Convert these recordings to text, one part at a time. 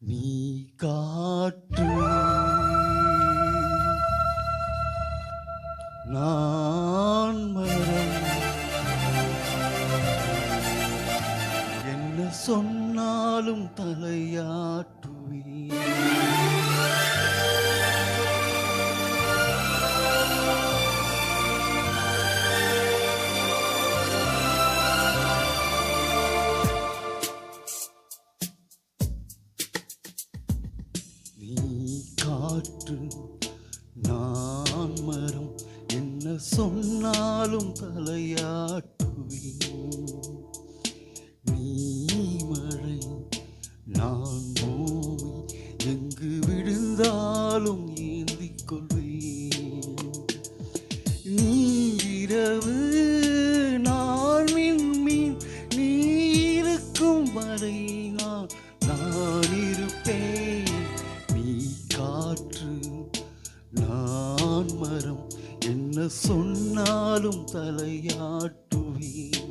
நீ காற்று, நான் மரம். என்ன சொன்னாலும் தலையாட்டுவேன். நீ காற்று, நான் மரம். என்ன சொன்னாலும் தலையாட்டுவேன். நீ மழை, நான் பூமி. எங்கு விழுந்தாலும் ஏந்திக் கொள்வேன். நீ இரவு, நான் விண்மீன். நீ இருக்கும் வரை நான் இருப்பேன். நீ காற்று, நான் மரம். என்ன சொன்னாலும் தலையாட்டுவேன்.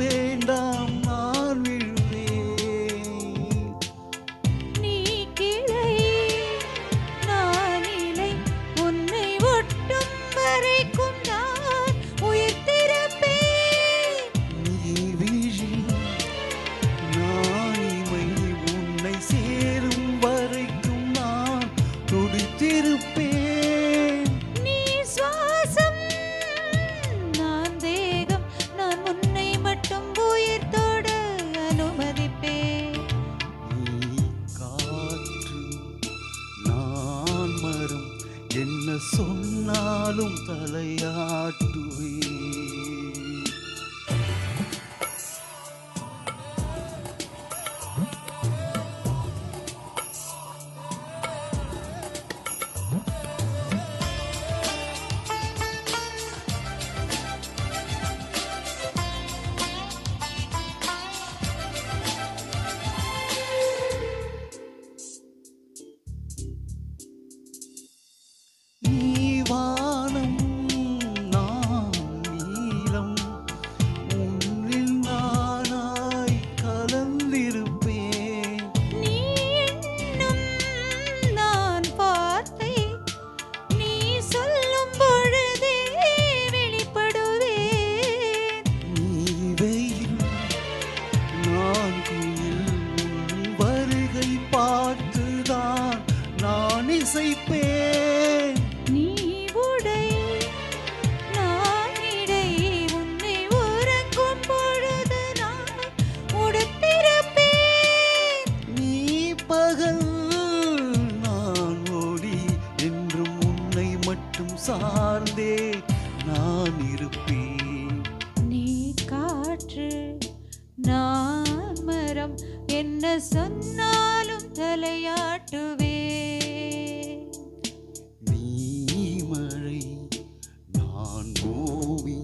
வேண்டாம், நான் விழுவேன். நீ கிளை, நான் இலை. உன்னை ஒட்டும் வரைக்கும் நான் உயிர்த்திருப்பேன். நீ விழி, நான் இமை. உன்னை சேரும் வரைக்கும் நான் துடித்திருப்பேன். நீ சுவாசம், நான் தேகம். நான் உன்னை மட்டும் உயிர்த்தோட அனுமதிப்பேன். நீ காற்று, நான் மரம். என்ன சொன்னாலும் தலையாட்டுவேன். நீ வானம், நான் நீலம். உன்னில் நானாய் கலந்திருப்பேன். நீ எண்ணும், நான் வார்த்தை. நீ சொல்லும் பொழுதே வெளிப்படுவேன். நீ வெயில், நான் குயில். உன் வருகை பார்த்துதான் நான் இசைப்பேன். நீ உடை, நான் இடை. உன்னை உறங்கும் பொழுது நான் உடுத்திருப்பேன். நீ பகல், நான் ஒளி. என்றும் உன்னை மட்டும் சார்ந்தே நான் இருப்பேன். நீ காற்று, நான் மரம். என்ன சொன்னாலும் தலையாட்டுவேன். நீ மழை, நான் பூமி.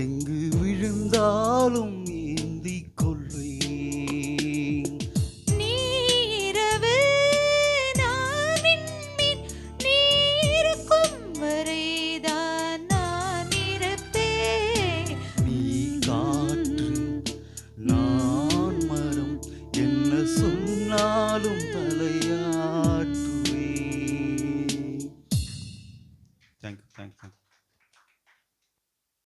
எங்கு விழுந்தாலும் ஏந்திக் கொள்வேன். நீ இரவு, நான் விண்மீன். நீ இருக்கும் வரைதான் நான் இருப்பேன். நீ காற்று, நான் மரம். என்ன சொன்ன என்னாலும் தலையாட்டுவே. தேங்க்யூ.